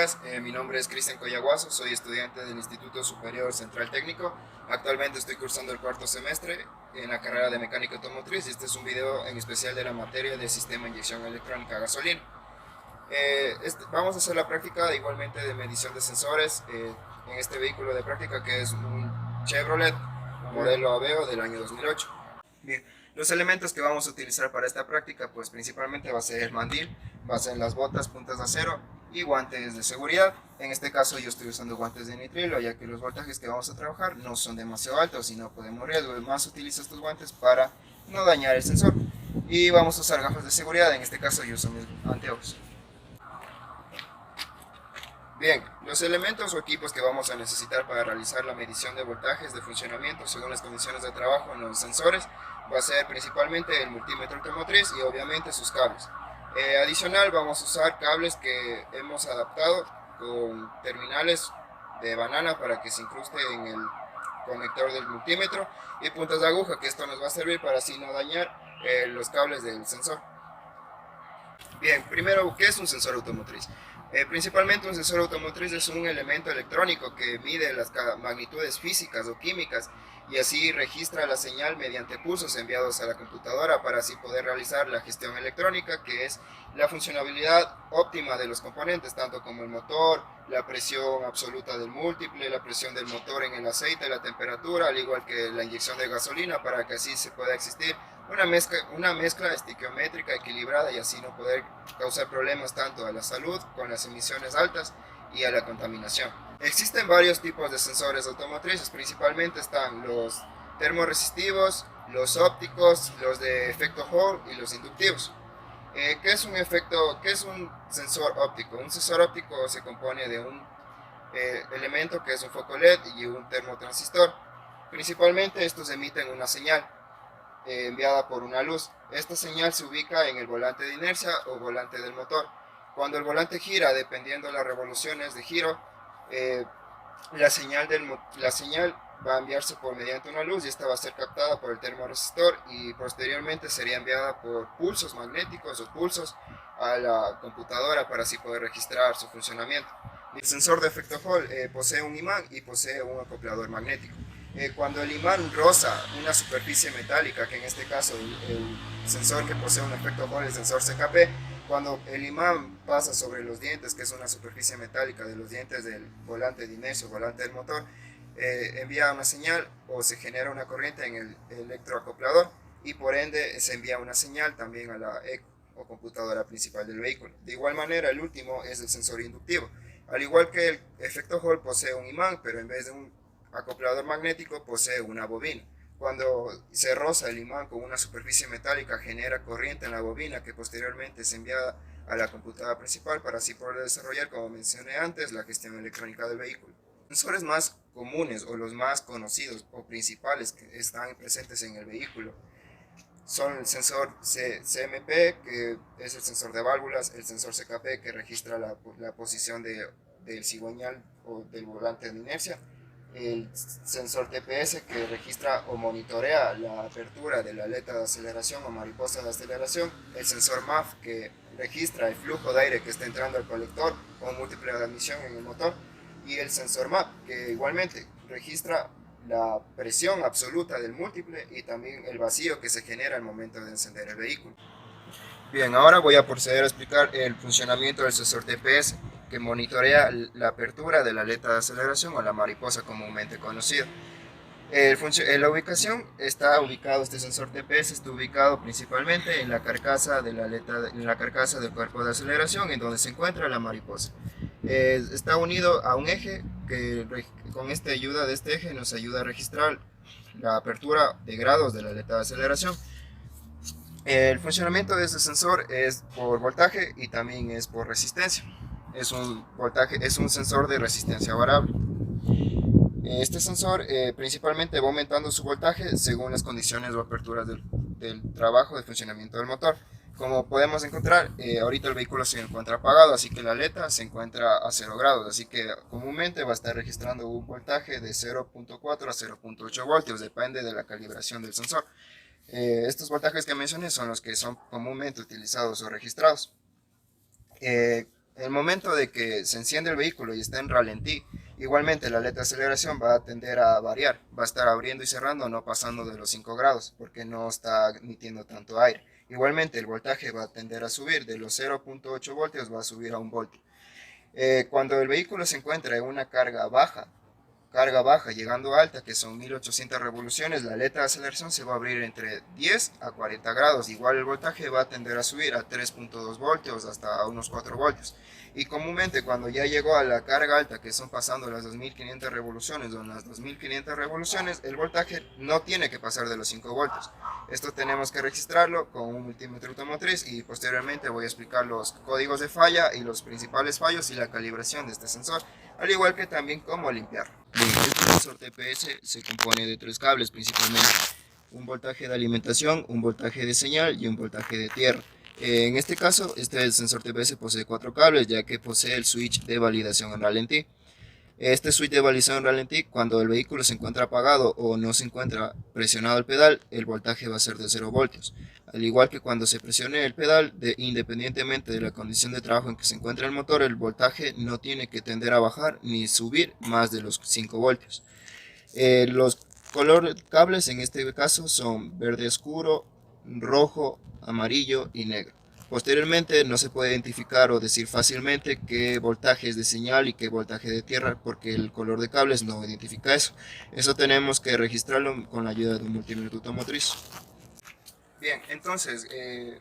días, mi nombre es Cristian Coyaguazo, soy estudiante del Instituto Superior Central Técnico. Actualmente estoy cursando el cuarto semestre en la carrera de mecánica automotriz y este es un video en especial de la materia de sistema de inyección electrónica a gasolina. Vamos a hacer la práctica igualmente de medición de sensores en este vehículo de práctica que es un Chevrolet modelo Aveo del año 2008. Bien, los elementos que vamos a utilizar para esta práctica pues principalmente va a ser el mandil, va a ser las botas, puntas de acero y guantes de seguridad. En este caso yo estoy usando guantes de nitrilo ya que los voltajes que vamos a trabajar no son demasiado altos y no podemos riesgo. Además utilizo estos guantes para no dañar el sensor. Y vamos a usar gafas de seguridad, en este caso yo uso mis anteojos. Bien, los elementos o equipos que vamos a necesitar para realizar la medición de voltajes de funcionamiento según las condiciones de trabajo en los sensores va a ser principalmente el multímetro automotriz y obviamente sus cables. Adicional vamos a usar cables que hemos adaptado con terminales de banana para que se incruste en el conector del multímetro y puntas de aguja, que esto nos va a servir para así no dañar los cables del sensor. Bien, primero, ¿qué es un sensor automotriz? Principalmente un sensor automotriz es un elemento electrónico que mide las magnitudes físicas o químicas y así registra la señal mediante pulsos enviados a la computadora para así poder realizar la gestión electrónica, que es la funcionalidad óptima de los componentes, tanto como el motor, la presión absoluta del múltiple, la presión del motor en el aceite, la temperatura, al igual que la inyección de gasolina, para que así se pueda existir una mezcla estiquiométrica equilibrada y así no poder causar problemas tanto a la salud con las emisiones altas y a la contaminación. Existen varios tipos de sensores automotrices, principalmente están los termorresistivos, los ópticos, los de efecto Hall y los inductivos. ¿Qué es un sensor óptico? Un sensor óptico se compone de un elemento que es un foco LED y un termotransistor. Principalmente estos emiten una señal enviada por una luz. Esta señal se ubica en el volante de inercia o volante del motor. Cuando el volante gira, dependiendo de las revoluciones de giro, eh, la señal va a enviarse por mediante una luz y esta va a ser captada por el termoresistor y posteriormente sería enviada por pulsos magnéticos o pulsos a la computadora para así poder registrar su funcionamiento. El sensor de efecto Hall posee un imán y posee un acoplador magnético. Cuando el imán roza una superficie metálica, que en este caso el sensor que posee un efecto Hall, el sensor CKP, cuando el imán pasa sobre los dientes, que es una superficie metálica de los dientes del volante de inercia o volante del motor, envía una señal o se genera una corriente en el electroacoplador y por ende se envía una señal también a la ECU o computadora principal del vehículo. De igual manera, el último es el sensor inductivo. Al igual que el efecto Hall posee un imán, pero en vez de un acoplador magnético posee una bobina. Cuando se roza el imán con una superficie metálica genera corriente en la bobina que posteriormente es enviada a la computadora principal para así poder desarrollar, como mencioné antes, la gestión electrónica del vehículo. Los sensores más comunes o los más conocidos o principales que están presentes en el vehículo son el sensor CMP, que es el sensor de válvulas, el sensor CKP, que registra la posición del cigüeñal o del volante de inercia, el sensor TPS, que registra o monitorea la apertura de la aleta de aceleración o mariposa de aceleración, el sensor MAF, que registra el flujo de aire que está entrando al colector o múltiple de admisión en el motor, y el sensor MAP, que igualmente registra la presión absoluta del múltiple y también el vacío que se genera al momento de encender el vehículo. Bien, ahora voy a proceder a explicar el funcionamiento del sensor TPS, que monitorea la apertura de la aleta de aceleración o la mariposa comúnmente conocida. En la ubicación este sensor TPS está ubicado principalmente en la carcasa de la aleta, en la carcasa del cuerpo de aceleración, en donde se encuentra la mariposa. Está unido a un eje que con esta ayuda de este eje nos ayuda a registrar la apertura de grados de la aleta de aceleración. El funcionamiento de este sensor es por voltaje y también es por resistencia. Es un sensor de resistencia variable. Este sensor principalmente va aumentando su voltaje según las condiciones o aperturas del trabajo de funcionamiento del motor. Como podemos encontrar, ahorita el vehículo se encuentra apagado, así que la aleta se encuentra a 0 grados, así que comúnmente va a estar registrando un voltaje de 0.4 a 0.8 voltios, depende de la calibración del sensor. Estos voltajes que mencioné son los que son comúnmente utilizados o registrados. el momento de que se enciende el vehículo y está en ralentí, igualmente la aleta de aceleración va a tender a variar, va a estar abriendo y cerrando, no pasando de los 5 grados, porque no está emitiendo tanto aire. Igualmente el voltaje va a tender a subir, de los 0.8 voltios va a subir a 1 voltio. Cuando el vehículo se encuentra en una carga baja llegando a alta, que son 1800 revoluciones, la aleta de aceleración se va a abrir entre 10 a 40 grados. Igual el voltaje va a tender a subir a 3.2 voltios hasta unos 4 voltios. Y comúnmente cuando ya llegó a la carga alta, que son pasando las 2500 revoluciones o las 2500 revoluciones, el voltaje no tiene que pasar de los 5 voltios. Esto tenemos que registrarlo con un multímetro automotriz y posteriormente voy a explicar los códigos de falla y los principales fallos y la calibración de este sensor, al igual que también cómo limpiarlo. Bien, este sensor TPS se compone de 3 cables principalmente: un voltaje de alimentación, un voltaje de señal y un voltaje de tierra. En este caso, este sensor TPS posee 4 cables, ya que posee el switch de validación en ralentí. Este switch de validación en ralentí, cuando el vehículo se encuentra apagado o no se encuentra presionado el pedal, el voltaje va a ser de 0 voltios. Al igual que cuando se presione el pedal, independientemente de la condición de trabajo en que se encuentra el motor, el voltaje no tiene que tender a bajar ni subir más de los 5 voltios. Los colores cables en este caso son verde oscuro, rojo, amarillo y negro. Posteriormente no se puede identificar o decir fácilmente qué voltaje es de señal y qué voltaje de tierra, porque el color de cables no identifica eso. Eso tenemos que registrarlo con la ayuda de un multímetro automotriz. Bien, entonces,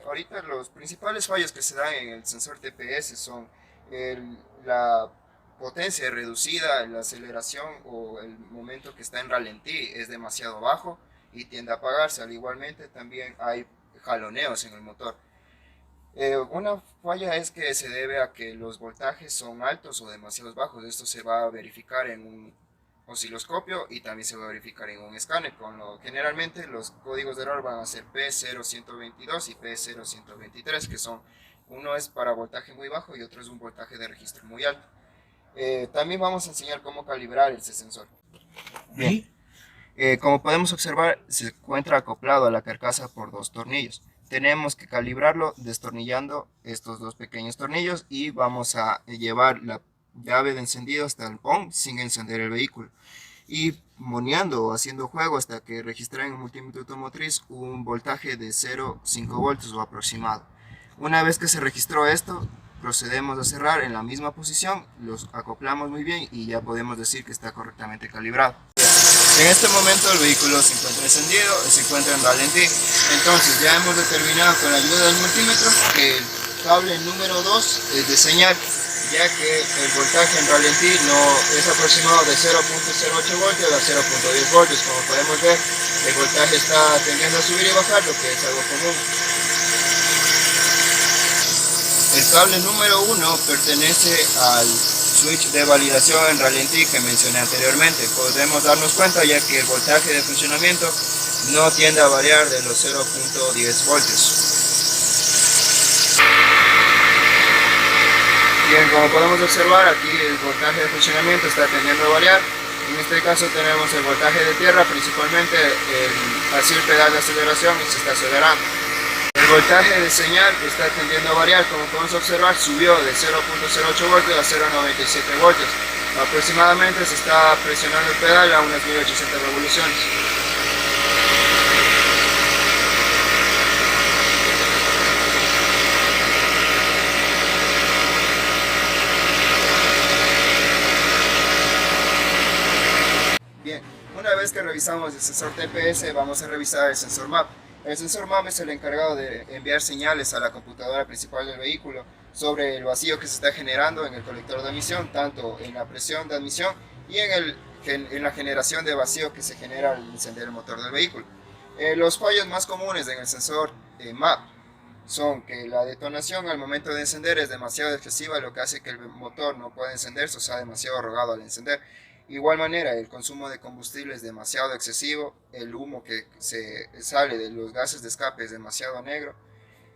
ahorita los principales fallos que se dan en el sensor TPS son la potencia reducida, la aceleración o el momento que está en ralentí es demasiado bajo y tiende a apagarse. Al igualmente también hay jaloneos en el motor. Una falla es que se debe a que los voltajes son altos o demasiado bajos. Esto se va a verificar en un osciloscopio y también se va a verificar en un escáner. Generalmente los códigos de error van a ser P0122 y P0123, que son, uno es para voltaje muy bajo y otro es un voltaje de registro muy alto. También vamos a enseñar cómo calibrar este sensor. Bien. Como podemos observar, se encuentra acoplado a la carcasa por 2 tornillos. Tenemos que calibrarlo destornillando estos 2 pequeños tornillos y vamos a llevar la llave de encendido hasta el on sin encender el vehículo y moneando o haciendo juego hasta que registre en el multímetro automotriz un voltaje de 0,5 voltios o aproximado. Una vez que se registró esto, procedemos a cerrar en la misma posición, los acoplamos muy bien y ya podemos decir que está correctamente calibrado. En este momento el vehículo se encuentra encendido, se encuentra en ralentí. Entonces ya hemos determinado con la ayuda del multímetro que el cable número 2 es de señal, ya que el voltaje en ralentí no es aproximado de 0.08 voltios a 0.10 voltios. Como podemos ver, el voltaje está tendiendo a subir y bajar, lo que es algo común. El cable número 1 pertenece al switch de validación en ralentí que mencioné anteriormente. Podemos darnos cuenta ya que el voltaje de funcionamiento no tiende a variar de los 0.10 voltios. Bien, como podemos observar, aquí el voltaje de funcionamiento está tendiendo a variar. En este caso tenemos el voltaje de tierra, principalmente así el pedal de aceleración y se está acelerando. El voltaje de señal está tendiendo a variar, como podemos observar, subió de 0.08 voltios a 0.97 voltios. Aproximadamente se está presionando el pedal a unas 1800 revoluciones. Bien, una vez que revisamos el sensor TPS, vamos a revisar el sensor MAP. El sensor MAP es el encargado de enviar señales a la computadora principal del vehículo sobre el vacío que se está generando en el colector de admisión, tanto en la presión de admisión y en la generación de vacío que se genera al encender el motor del vehículo. Los fallos más comunes en el sensor MAP son que la detonación al momento de encender es demasiado excesiva, lo que hace que el motor no pueda encenderse o sea demasiado arrogado al encender. Igual manera, el consumo de combustible es demasiado excesivo, el humo que se sale de los gases de escape es demasiado negro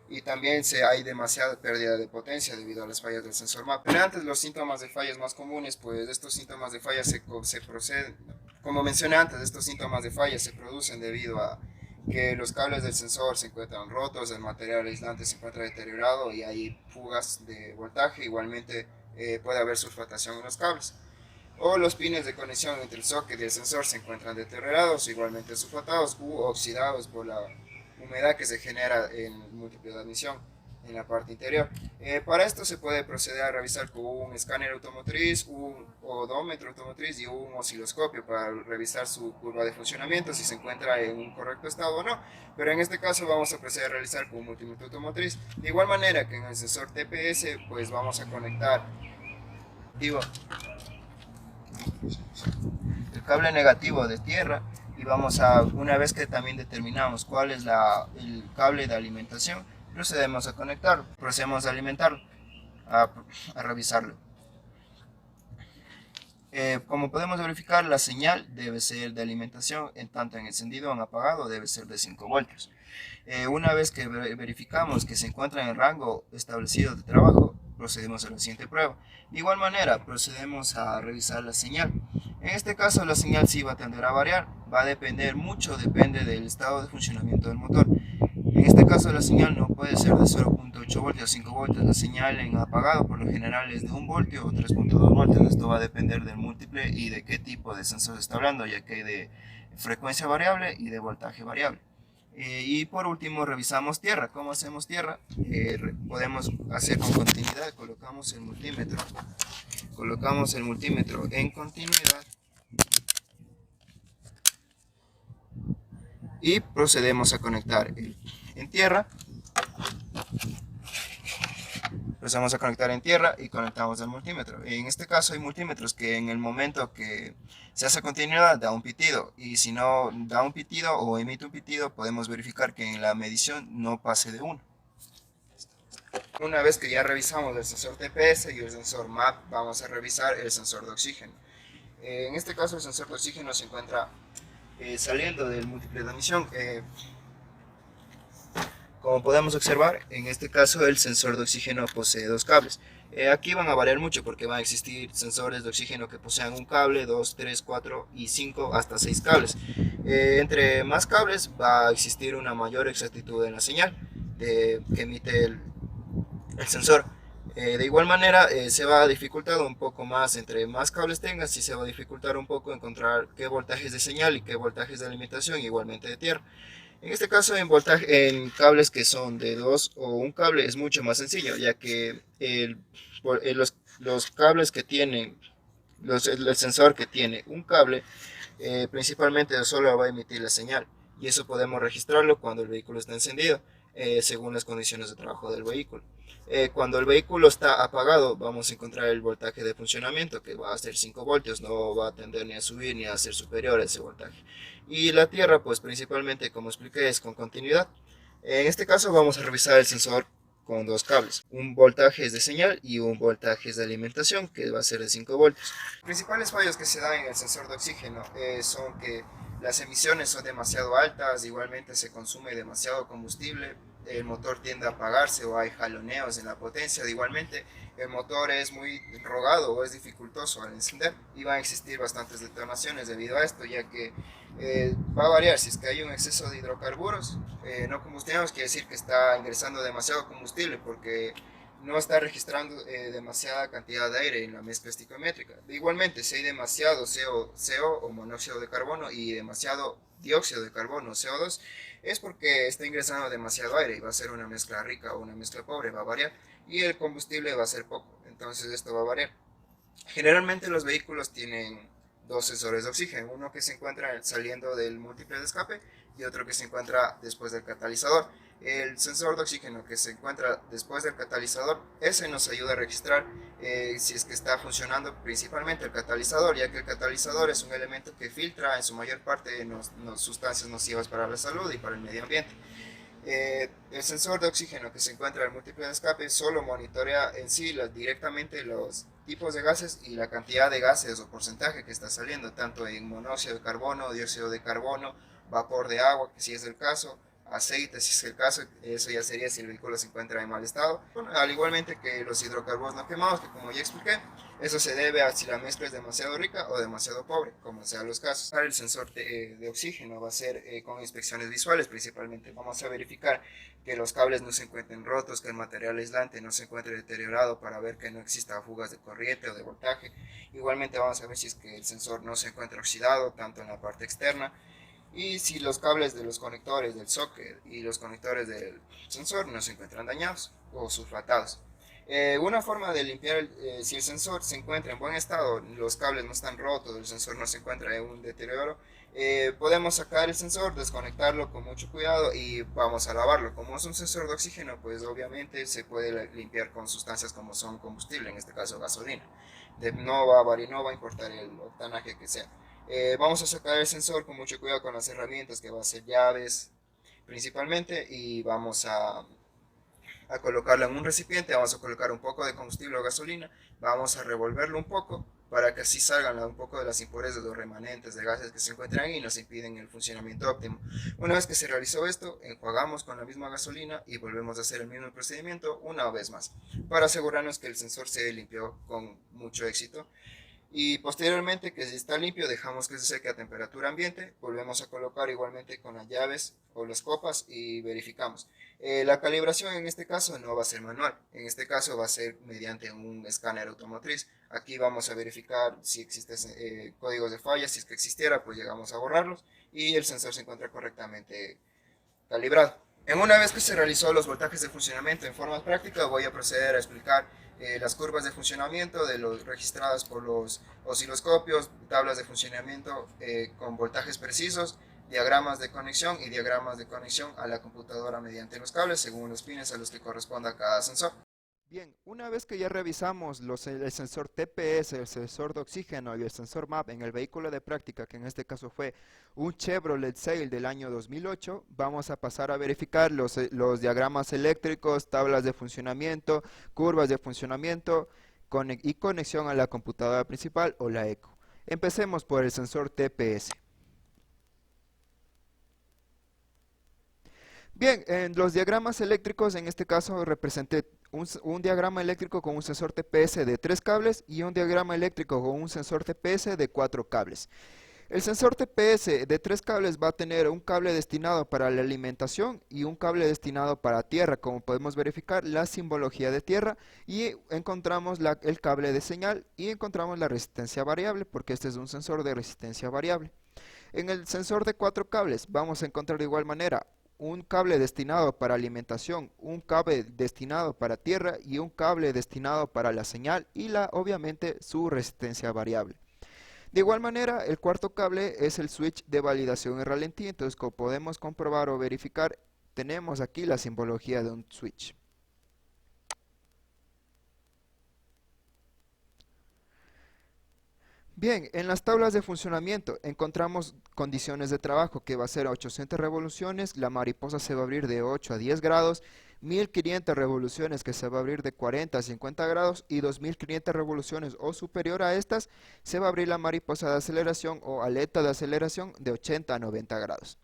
y también hay demasiada pérdida de potencia debido a las fallas del sensor MAP. Pero antes, los síntomas de fallas más comunes, pues estos síntomas de fallas como mencioné antes, estos síntomas de fallas se producen debido a que los cables del sensor se encuentran rotos, el material aislante se encuentra deteriorado y hay fugas de voltaje. Igualmente puede haber sulfatación en los cables. O los pines de conexión entre el socket y el sensor se encuentran deteriorados, igualmente sulfatados u oxidados por la humedad que se genera en el múltiple de admisión en la parte interior. Para esto se puede proceder a revisar con un escáner automotriz, un odómetro automotriz y un osciloscopio para revisar su curva de funcionamiento, si se encuentra en un correcto estado o no. Pero en este caso vamos a proceder a realizar con un multímetro automotriz. De igual manera que en el sensor TPS, pues vamos a conectar el cable negativo de tierra y vamos a, una vez que también determinamos cuál es el cable de alimentación, procedemos a conectarlo, procedemos a alimentarlo, a revisarlo. Como podemos verificar, la señal debe ser de alimentación, en tanto en encendido o en apagado debe ser de 5 voltios. Una vez que verificamos que se encuentra en el rango establecido de trabajo, procedemos a la siguiente prueba. De igual manera, procedemos a revisar la señal. En este caso, la señal sí va a tender a variar, va a depender mucho, depende del estado de funcionamiento del motor. En este caso, la señal no puede ser de 0.8 voltios a 5 voltios. La señal en apagado por lo general es de 1 voltio o 3.2 voltios. Esto va a depender del múltiple y de qué tipo de sensor se está hablando, ya que hay de frecuencia variable y de voltaje variable. Y por último revisamos tierra. ¿Cómo hacemos tierra? Podemos hacer con continuidad. Colocamos el multímetro en continuidad y procedemos a conectar en tierra. Procedemos a conectar en tierra y conectamos el multímetro. En este caso hay multímetros que en el momento que se hace continuidad da un pitido, y si no da un pitido o emite un pitido, podemos verificar que en la medición no pase de 1. Una vez que ya revisamos el sensor TPS y el sensor MAP, vamos a revisar el sensor de oxígeno. En este caso el sensor de oxígeno se encuentra saliendo del múltiple de admisión. Como podemos observar, en este caso el sensor de oxígeno posee 2 cables. Aquí van a variar mucho porque van a existir sensores de oxígeno que posean un cable, 2, 3, 4 y 5 hasta 6 cables. Entre más cables va a existir una mayor exactitud en la señal que emite el sensor. De igual manera se va a dificultar un poco más, entre más cables tengas, sí se va a dificultar un poco encontrar qué voltajes de señal y qué voltajes de alimentación, igualmente de tierra. En este caso, en cables que son de 2 o un cable es mucho más sencillo, ya que los cables que tienen, el sensor que tiene un cable, principalmente solo va a emitir la señal, y eso podemos registrarlo cuando el vehículo está encendido, según las condiciones de trabajo del vehículo. Cuando el vehículo está apagado, vamos a encontrar el voltaje de funcionamiento, que va a ser 5 voltios, no va a tender ni a subir ni a ser superior a ese voltaje. Y la tierra, pues principalmente, como expliqué, es con continuidad. En este caso vamos a revisar el sensor con 2 cables, un voltaje de señal y un voltaje de alimentación, que va a ser de 5 voltios. Los principales fallos que se dan en el sensor de oxígeno son que las emisiones son demasiado altas, igualmente se consume demasiado combustible, el motor tiende a apagarse o hay jaloneos en la potencia. Igualmente el motor es muy rogado o es dificultoso al encender, y van a existir bastantes detonaciones debido a esto, ya que va a variar. Si es que hay un exceso de hidrocarburos no combustibles, quiere decir que está ingresando demasiado combustible porque no está registrando demasiada cantidad de aire en la mezcla estiquiométrica. Igualmente, si hay demasiado CO o monóxido de carbono y demasiado dióxido de carbono, CO2, es porque está ingresando demasiado aire y va a ser una mezcla rica o una mezcla pobre, va a variar, y el combustible va a ser poco, entonces esto va a variar. Generalmente los vehículos tienen 2 sensores de oxígeno, uno que se encuentra saliendo del múltiple de escape y otro que se encuentra después del catalizador. El sensor de oxígeno que se encuentra después del catalizador, ese nos ayuda a registrar si es que está funcionando principalmente el catalizador, ya que el catalizador es un elemento que filtra en su mayor parte sustancias nocivas para la salud y para el medio ambiente. El sensor de oxígeno que se encuentra en el múltiple de escape solo monitorea en sí directamente los tipos de gases y la cantidad de gases o porcentaje que está saliendo, tanto en monóxido de carbono, dióxido de carbono, vapor de agua, que si es el caso, aceite, si es el caso. Eso ya sería si el vehículo se encuentra en mal estado. Bueno, al igualmente que los hidrocarburos no quemados, que como ya expliqué, Eso se debe a si la mezcla es demasiado rica o demasiado pobre, como sean los casos. El sensor de oxígeno va a ser con inspecciones visuales principalmente. Vamos a verificar que los cables no se encuentren rotos, que el material aislante no se encuentre deteriorado para ver que no exista fugas de corriente o de voltaje. Igualmente vamos a ver si es que el sensor no se encuentra oxidado, tanto en la parte externa, y si los cables de los conectores del socket y los conectores del sensor no se encuentran dañados o sulfatados. Una forma de limpiar, si el sensor se encuentra en buen estado, los cables no están rotos, el sensor no se encuentra en un deterioro, podemos sacar el sensor, desconectarlo con mucho cuidado y vamos a lavarlo. Como es un sensor de oxígeno, pues obviamente se puede limpiar con sustancias como son combustible, en este caso gasolina. No va a variar, no va a importar el octanaje que sea. Vamos a sacar el sensor con mucho cuidado con las herramientas, que va a ser llaves principalmente, y vamos a colocarlo en un recipiente. Vamos a colocar un poco de combustible o gasolina, vamos a revolverlo un poco para que así salgan un poco de las impurezas, los remanentes de gases que se encuentran ahí y nos impiden el funcionamiento óptimo. Una vez que se realizó esto, enjuagamos con la misma gasolina y volvemos a hacer el mismo procedimiento una vez más, para asegurarnos que el sensor se limpió con mucho éxito. Y posteriormente, que si está limpio, dejamos que se seque a temperatura ambiente, volvemos a colocar igualmente con las llaves o las copas y verificamos. La calibración en este caso no va a ser manual, en este caso va a ser mediante un escáner automotriz. Aquí vamos a verificar si existen códigos de falla, si es que existiera, pues llegamos a borrarlos y el sensor se encuentra correctamente calibrado. En una vez que se realizó los voltajes de funcionamiento en forma práctica, voy a proceder a explicar las curvas de funcionamiento de los registradas por los osciloscopios, tablas de funcionamiento con voltajes precisos, diagramas de conexión y diagramas de conexión a la computadora mediante los cables según los pines a los que corresponda cada sensor. Bien, una vez que ya revisamos el sensor TPS, el sensor de oxígeno y el sensor MAP en el vehículo de práctica, que en este caso fue un Chevrolet Sail del año 2008, vamos a pasar a verificar los diagramas eléctricos, tablas de funcionamiento, curvas de funcionamiento y conexión a la computadora principal o la ECO. Empecemos por el sensor TPS. Bien, en los diagramas eléctricos, en este caso representé un diagrama eléctrico con un sensor TPS de 3 cables y un diagrama eléctrico con un sensor TPS de 4 cables. El sensor TPS de 3 cables va a tener un cable destinado para la alimentación y un cable destinado para tierra, como podemos verificar la simbología de tierra, y encontramos el cable de señal y encontramos la resistencia variable, porque este es un sensor de resistencia variable. En el sensor de 4 cables vamos a encontrar de igual manera un cable destinado para alimentación, un cable destinado para tierra y un cable destinado para la señal y obviamente su resistencia variable. De igual manera, el cuarto cable es el switch de validación y ralentí. Entonces, como podemos comprobar o verificar, tenemos aquí la simbología de un switch. Bien, en las tablas de funcionamiento encontramos condiciones de trabajo que va a ser a 800 revoluciones, la mariposa se va a abrir de 8 a 10 grados, 1500 revoluciones que se va a abrir de 40 a 50 grados y 2500 revoluciones o superior a estas se va a abrir la mariposa de aceleración o aleta de aceleración de 80 a 90 grados.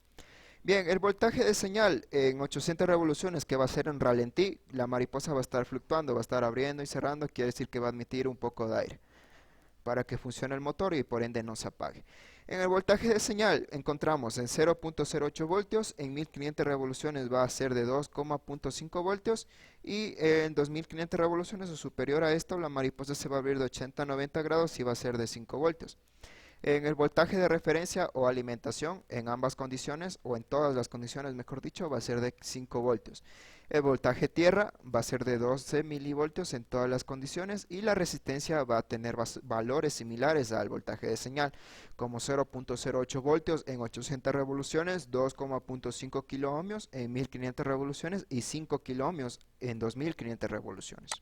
Bien, el voltaje de señal en 800 revoluciones que va a ser en ralentí, la mariposa va a estar fluctuando, va a estar abriendo y cerrando, quiere decir que va a admitir un poco de aire para que funcione el motor y por ende no se apague. En el voltaje de señal encontramos en 0.08 voltios, en 1500 revoluciones va a ser de 2,5 voltios y en 2500 revoluciones o superior a esto la mariposa se va a abrir de 80 a 90 grados y va a ser de 5 voltios. En el voltaje de referencia o alimentación, en ambas condiciones, o en todas las condiciones mejor dicho, va a ser de 5 voltios. El voltaje tierra va a ser de 12 milivoltios en todas las condiciones y la resistencia va a tener valores similares al voltaje de señal, como 0.08 voltios en 800 revoluciones, 2,5 kiloohmios en 1500 revoluciones y 5 kiloohmios en 2500 revoluciones.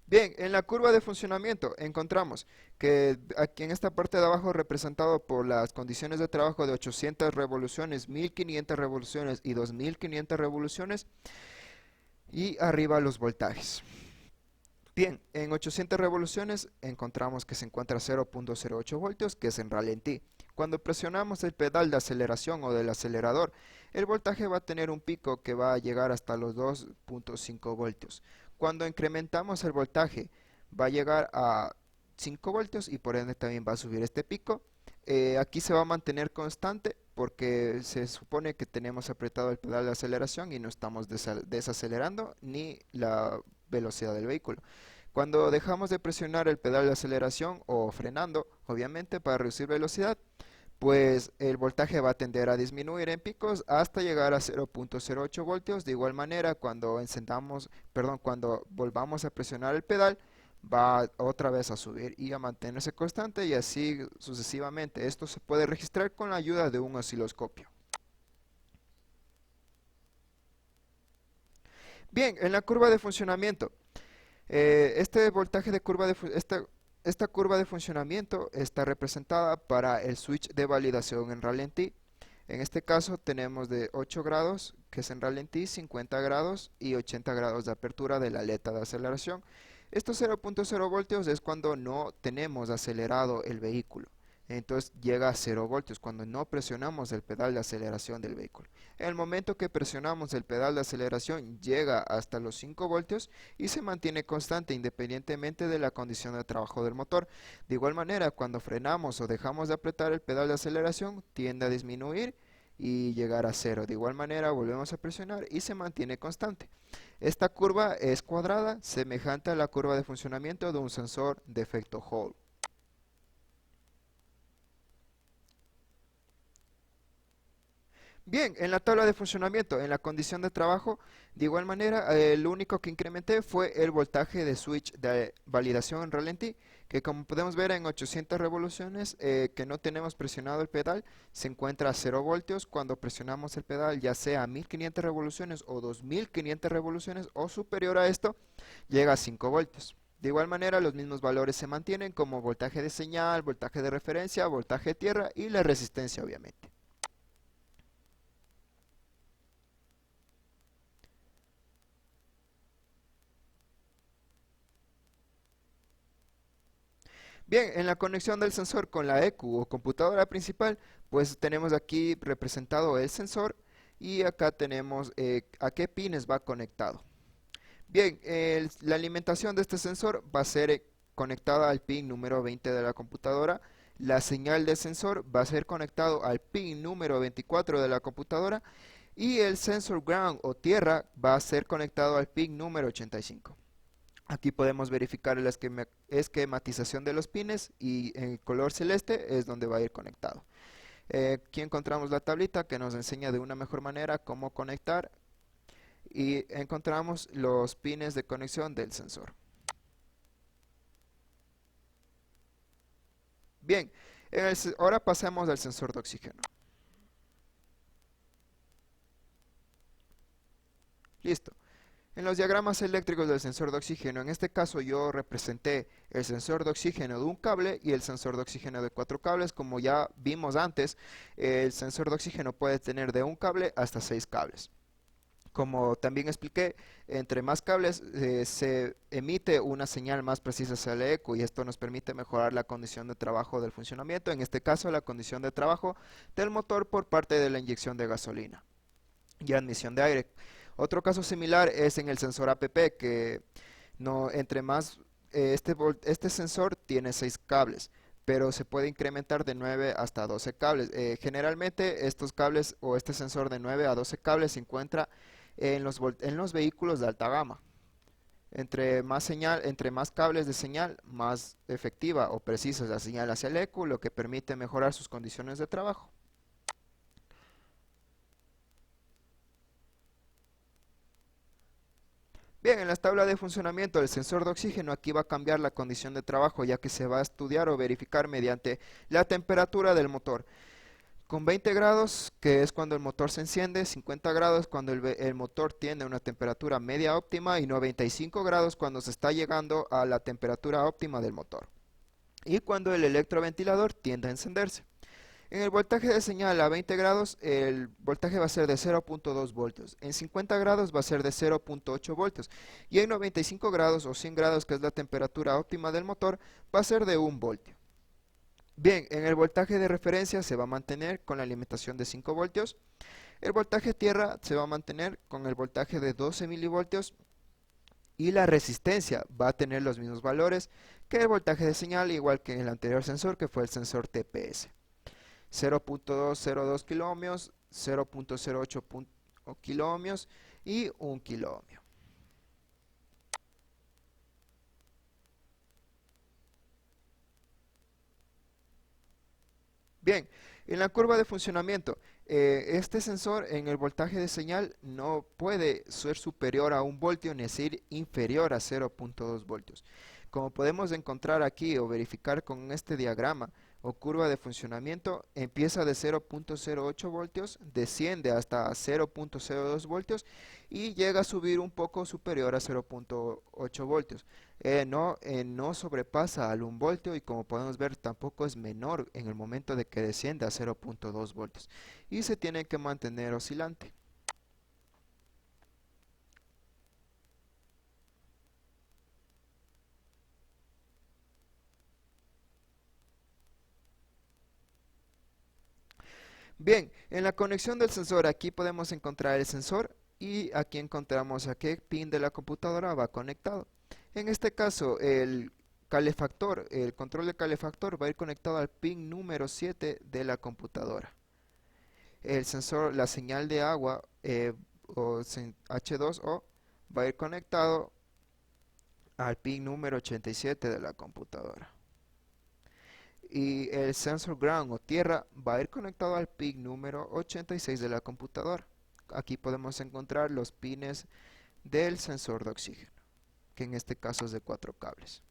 Bien, en la curva de funcionamiento encontramos que aquí en esta parte de abajo representado por las condiciones de trabajo de 800 revoluciones, 1500 revoluciones y 2500 revoluciones y arriba los voltajes. Bien, en 800 revoluciones encontramos que se encuentra 0.08 voltios, que es en ralentí. Cuando presionamos el pedal de aceleración o del acelerador, el voltaje va a tener un pico que va a llegar hasta los 2.5 voltios. Cuando incrementamos el voltaje va a llegar a 5 voltios y por ende también va a subir este pico. Aquí se va a mantener constante porque se supone que tenemos apretado el pedal de aceleración y no estamos desacelerando ni la velocidad del vehículo. Cuando dejamos de presionar el pedal de aceleración o frenando, obviamente para reducir velocidad, pues el voltaje va a tender a disminuir en picos hasta llegar a 0.08 voltios. De igual manera, cuando volvamos a presionar el pedal, va otra vez a subir y a mantenerse constante y así sucesivamente. Esto se puede registrar con la ayuda de un osciloscopio. Bien, en la curva de funcionamiento, este voltaje de curva de esta curva de funcionamiento está representada para el switch de validación en ralentí. En este caso tenemos de 8 grados, que es en ralentí, 50 grados y 80 grados de apertura de la aleta de aceleración. Estos 0.0 voltios es cuando no tenemos acelerado el vehículo. Entonces llega a 0 voltios cuando no presionamos el pedal de aceleración del vehículo. En el momento que presionamos el pedal de aceleración llega hasta los 5 voltios y se mantiene constante independientemente de la condición de trabajo del motor. De igual manera, cuando frenamos o dejamos de apretar el pedal de aceleración tiende a disminuir y llegar a 0. De igual manera volvemos a presionar y se mantiene constante. Esta curva es cuadrada, semejante a la curva de funcionamiento de un sensor de efecto Hall. Bien, en la tabla de funcionamiento, en la condición de trabajo, de igual manera, lo único que incrementé fue el voltaje de switch de validación en ralentí, que como podemos ver en 800 revoluciones, que no tenemos presionado el pedal, se encuentra a 0 voltios. Cuando presionamos el pedal, ya sea a 1500 revoluciones o 2500 revoluciones o superior a esto, llega a 5 voltios. De igual manera, los mismos valores se mantienen como voltaje de señal, voltaje de referencia, voltaje de tierra y la resistencia, obviamente. Bien, en la conexión del sensor con la ECU o computadora principal, pues tenemos aquí representado el sensor y acá tenemos a qué pines va conectado. Bien, la alimentación de este sensor va a ser conectada al pin número 20 de la computadora. La señal del sensor va a ser conectado al pin número 24 de la computadora y el sensor ground o tierra va a ser conectado al pin número 85. Aquí podemos verificar la esquematización de los pines y en color celeste es donde va a ir conectado. Aquí encontramos la tablita que nos enseña de una mejor manera cómo conectar y encontramos los pines de conexión del sensor. Bien, ahora pasemos al sensor de oxígeno. Listo. En los diagramas eléctricos del sensor de oxígeno, en este caso yo representé el sensor de oxígeno de un cable y el sensor de oxígeno de 4 cables. Como ya vimos antes, el sensor de oxígeno puede tener de un cable hasta 6 cables. Como también expliqué, entre más cables se emite una señal más precisa hacia el eco y esto nos permite mejorar la condición de trabajo del funcionamiento, en este caso la condición de trabajo del motor por parte de la inyección de gasolina y admisión de aire. Otro caso similar es en el sensor APP, que no, entre más este sensor tiene 6 cables, pero se puede incrementar de 9 hasta 12 cables. Generalmente estos cables o este sensor de 9 a 12 cables se encuentra en los vehículos de alta gama. Entre más cables de señal, más efectiva o precisa es la señal hacia el eco, lo que permite mejorar sus condiciones de trabajo. Bien, en la tabla de funcionamiento del sensor de oxígeno aquí va a cambiar la condición de trabajo ya que se va a estudiar o verificar mediante la temperatura del motor. Con 20 grados, que es cuando el motor se enciende, 50 grados cuando el motor tiene una temperatura media óptima y 95 grados cuando se está llegando a la temperatura óptima del motor. Y cuando el electroventilador tiende a encenderse. En el voltaje de señal a 20 grados, el voltaje va a ser de 0.2 voltios. En 50 grados va a ser de 0.8 voltios. Y en 95 grados o 100 grados, que es la temperatura óptima del motor, va a ser de 1 voltio. Bien, en el voltaje de referencia se va a mantener con la alimentación de 5 voltios. El voltaje tierra se va a mantener con el voltaje de 12 milivoltios y la resistencia va a tener los mismos valores que el voltaje de señal, igual que en el anterior sensor que fue el sensor TPS. 0.202 kiloohmios, 0.08 kiloohmios y 1 kiloohmio. Bien, en la curva de funcionamiento, este sensor en el voltaje de señal no puede ser superior a 1 voltio ni ser inferior a 0.2 voltios. Como podemos encontrar aquí o verificar con este diagrama o curva de funcionamiento, empieza de 0.08 voltios, desciende hasta 0.02 voltios y llega a subir un poco superior a 0.8 voltios. No sobrepasa al 1 voltio y como podemos ver tampoco es menor en el momento de que desciende a 0.2 voltios y se tiene que mantener oscilante. Bien, en la conexión del sensor aquí podemos encontrar el sensor y aquí encontramos a qué pin de la computadora va conectado. En este caso el calefactor, el control de calefactor va a ir conectado al pin número 7 de la computadora. El sensor, la señal de agua o H2O va a ir conectado al pin número 87 de la computadora. Y el sensor ground o tierra va a ir conectado al pin número 86 de la computadora. Aquí podemos encontrar los pines del sensor de oxígeno, que en este caso es de 4 cables.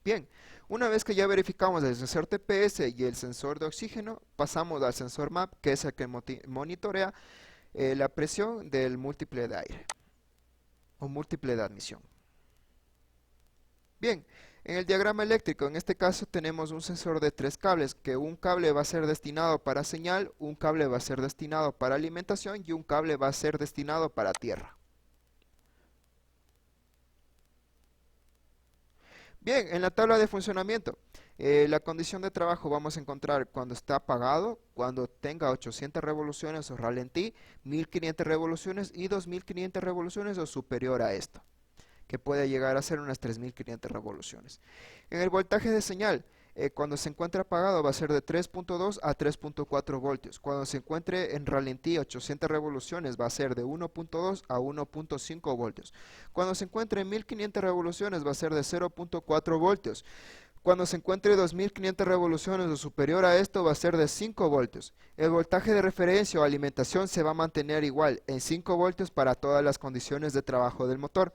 Bien, una vez que ya verificamos el sensor TPS y el sensor de oxígeno, pasamos al sensor MAP, que es el que monitorea la presión del múltiple de aire o múltiple de admisión. Bien, en el diagrama eléctrico, en este caso tenemos un sensor de 3 cables, que un cable va a ser destinado para señal, un cable va a ser destinado para alimentación y un cable va a ser destinado para tierra. Bien, en la tabla de funcionamiento, la condición de trabajo vamos a encontrar cuando está apagado, cuando tenga 800 revoluciones o ralentí, 1500 revoluciones y 2500 revoluciones o superior a esto, que puede llegar a ser unas 3500 revoluciones. En el voltaje de señal, cuando se encuentre apagado va a ser de 3.2 a 3.4 voltios. Cuando se encuentre en ralentí 800 revoluciones va a ser de 1.2 a 1.5 voltios. Cuando se encuentre en 1500 revoluciones va a ser de 0.4 voltios. Cuando se encuentre 2500 revoluciones o superior a esto va a ser de 5 voltios. El voltaje de referencia o alimentación se va a mantener igual en 5 voltios para todas las condiciones de trabajo del motor.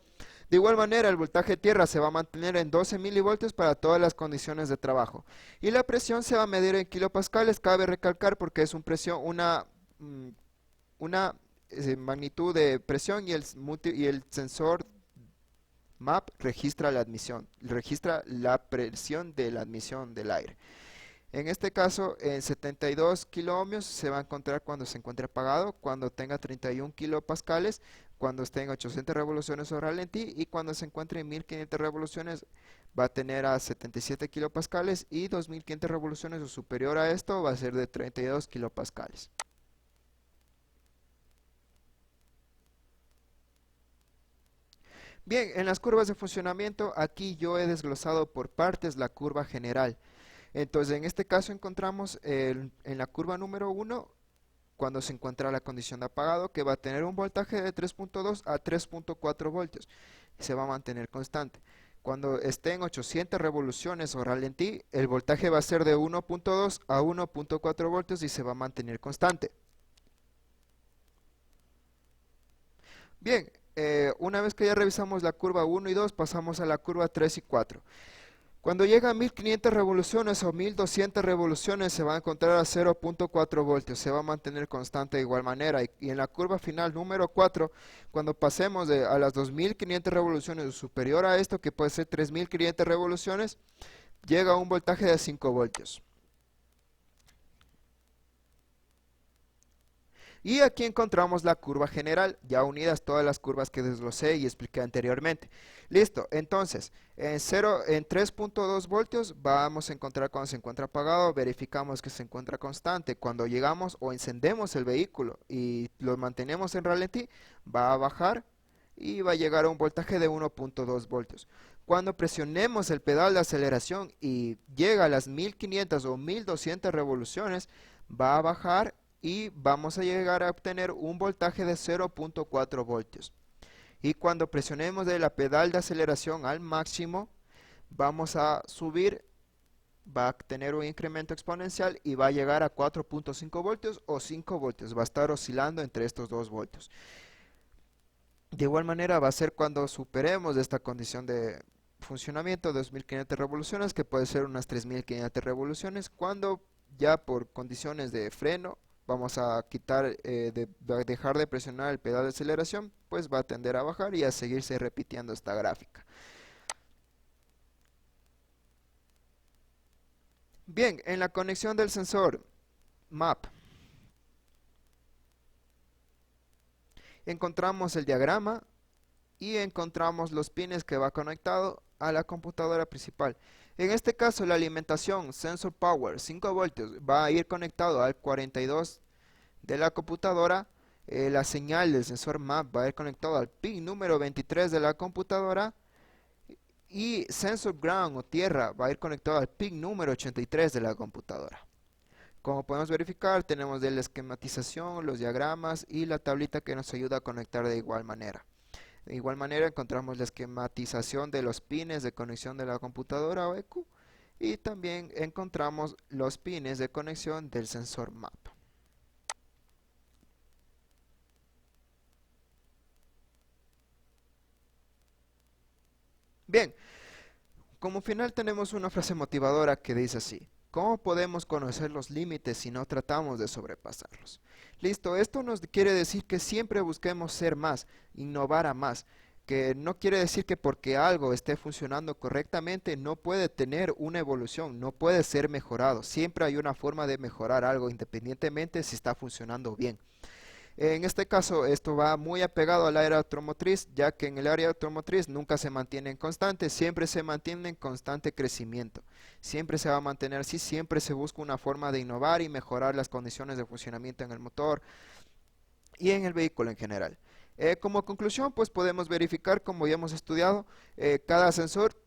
De igual manera, el voltaje tierra se va a mantener en 12 milivoltios para todas las condiciones de trabajo. Y la presión se va a medir en kilopascales, cabe recalcar porque es una magnitud de presión y el sensor MAP registra la admisión, registra la presión de la admisión del aire. En este caso, en 72 kiloohmios se va a encontrar cuando se encuentre apagado, cuando tenga 31 kilopascales, cuando esté en 800 revoluciones o ralentí y cuando se encuentre en 1500 revoluciones va a tener a 77 kilopascales y 2500 revoluciones o superior a esto va a ser de 32 kilopascales. Bien, en las curvas de funcionamiento aquí yo he desglosado por partes la curva general. Entonces, en este caso encontramos en la curva número 1, cuando se encuentra la condición de apagado, que va a tener un voltaje de 3.2 a 3.4 voltios. Y se va a mantener constante. Cuando esté en 800 revoluciones o ralentí, el voltaje va a ser de 1.2 a 1.4 voltios y se va a mantener constante. Bien, una vez que ya revisamos la curva 1 y 2, pasamos a la curva 3 y 4. Cuando llega a 1500 revoluciones o 1200 revoluciones se va a encontrar a 0.4 voltios, se va a mantener constante de igual manera. Y en la curva final número 4, cuando pasemos a las 2500 revoluciones o superior a esto, que puede ser 3500 revoluciones, llega a un voltaje de 5 voltios. Y aquí encontramos la curva general, ya unidas todas las curvas que desglosé y expliqué anteriormente. Listo, entonces, en 3.2 voltios vamos a encontrar cuando se encuentra apagado, verificamos que se encuentra constante. Cuando llegamos o encendemos el vehículo y lo mantenemos en ralentí, va a bajar y va a llegar a un voltaje de 1.2 voltios. Cuando presionemos el pedal de aceleración y llega a las 1500 o 1200 revoluciones, va a bajar y vamos a llegar a obtener un voltaje de 0.4 voltios. Y cuando presionemos el pedal de aceleración al máximo, vamos a subir, va a tener un incremento exponencial y va a llegar a 4.5 voltios o 5 voltios. Va a estar oscilando entre estos 2 voltios. De igual manera va a ser cuando superemos esta condición de funcionamiento de 2500 revoluciones, que puede ser unas 3500 revoluciones, cuando ya por condiciones de freno vamos a dejar de presionar el pedal de aceleración, pues va a tender a bajar y a seguirse repitiendo esta gráfica. Bien, en la conexión del sensor MAP encontramos el diagrama y encontramos los pines que va conectado a la computadora principal. En este caso la alimentación Sensor Power 5 voltios va a ir conectado al 42 de la computadora. La señal del sensor MAP va a ir conectado al pin número 23 de la computadora y Sensor Ground o tierra va a ir conectado al pin número 83 de la computadora. Como podemos verificar, tenemos de la esquematización, los diagramas y la tablita que nos ayuda a conectar de igual manera. De igual manera encontramos la esquematización de los pines de conexión de la computadora o EQ y también encontramos los pines de conexión del sensor MAP. Bien, como final tenemos una frase motivadora que dice así: ¿cómo podemos conocer los límites si no tratamos de sobrepasarlos? Listo, esto nos quiere decir que siempre busquemos ser más, innovar a más, que no quiere decir que porque algo esté funcionando correctamente no puede tener una evolución, no puede ser mejorado. Siempre hay una forma de mejorar algo independientemente si está funcionando bien. En este caso, esto va muy apegado al área automotriz, ya que en el área automotriz nunca se mantiene en constante, siempre se mantiene en constante crecimiento. Siempre se va a mantener así, siempre se busca una forma de innovar y mejorar las condiciones de funcionamiento en el motor y en el vehículo en general. Como conclusión, pues podemos verificar, como ya hemos estudiado, cada sensor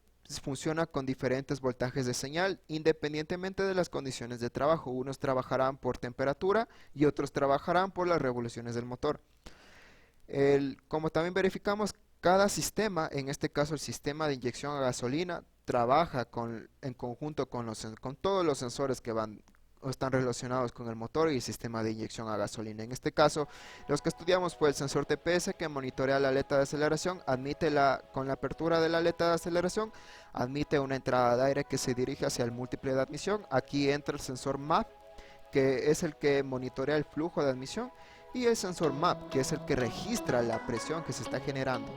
funciona con diferentes voltajes de señal independientemente de las condiciones de trabajo. Unos trabajarán por temperatura y otros trabajarán por las revoluciones del motor. Como también verificamos, cada sistema, en este caso el sistema de inyección a gasolina, trabaja en conjunto con todos los sensores que están relacionados con el motor y el sistema de inyección a gasolina. En este caso, los que estudiamos fue el sensor TPS, que monitorea la aleta de aceleración, con la apertura de la aleta de aceleración, admite una entrada de aire que se dirige hacia el múltiple de admisión. Aquí entra el sensor MAP, que es el que monitorea el flujo de admisión, y el sensor MAP, que es el que registra la presión que se está generando.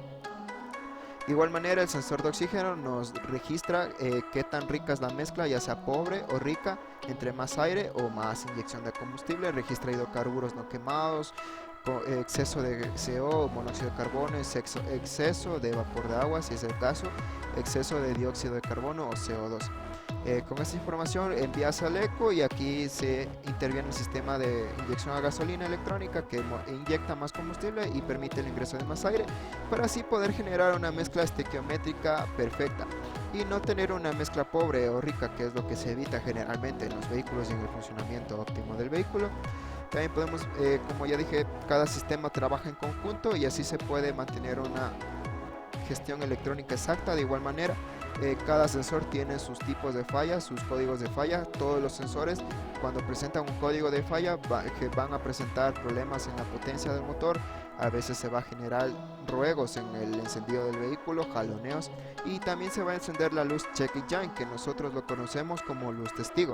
De igual manera, el sensor de oxígeno nos registra qué tan rica es la mezcla, ya sea pobre o rica, entre más aire o más inyección de combustible. Registra hidrocarburos no quemados, exceso de CO, monóxido de carbono, exceso de vapor de agua, si es el caso, exceso de dióxido de carbono o CO2. Con esta información envías al ECO y aquí se interviene el sistema de inyección a gasolina electrónica que inyecta más combustible y permite el ingreso de más aire para así poder generar una mezcla estequiométrica perfecta y no tener una mezcla pobre o rica, que es lo que se evita generalmente en los vehículos y en el funcionamiento óptimo del vehículo. También podemos, como ya dije, cada sistema trabaja en conjunto y así se puede mantener una gestión electrónica exacta. De igual manera, cada sensor tiene sus tipos de falla, sus códigos de falla. Todos los sensores, cuando presentan un código de falla, que van a presentar problemas en la potencia del motor. A veces se va a generar ruegos en el encendido del vehículo, jaloneos, y también se va a encender la luz check engine, que nosotros lo conocemos como luz testigo.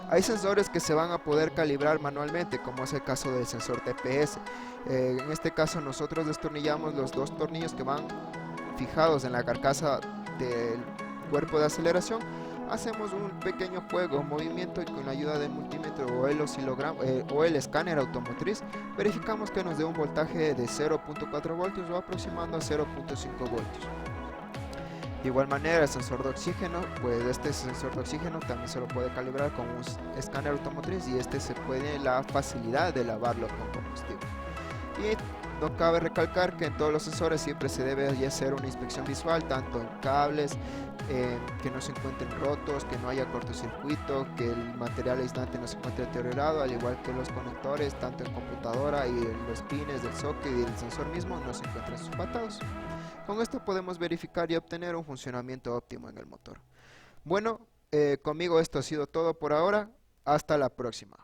Hay sensores que se van a poder calibrar manualmente, como es el caso del sensor TPS. En este caso nosotros destornillamos los dos tornillos que van fijados en la carcasa del cuerpo de aceleración hacemos un pequeño juego, movimiento, y con la ayuda del multímetro o el oscilograma o el escáner automotriz verificamos que nos dé un voltaje de 0.4 voltios o aproximando a 0.5 voltios. De igual manera, el sensor de oxígeno, pues este sensor de oxígeno también se lo puede calibrar con un escáner automotriz, y este se puede la facilidad de lavarlo con combustible. Y no cabe recalcar que en todos los sensores siempre se debe hacer una inspección visual, tanto en cables, que no se encuentren rotos, que no haya cortocircuito, que el material aislante no se encuentre deteriorado, al igual que los conectores, tanto en computadora y los pines del socket y del sensor mismo, no se encuentren sulfatados. Con esto podemos verificar y obtener un funcionamiento óptimo en el motor. Bueno, conmigo esto ha sido todo por ahora. Hasta la próxima.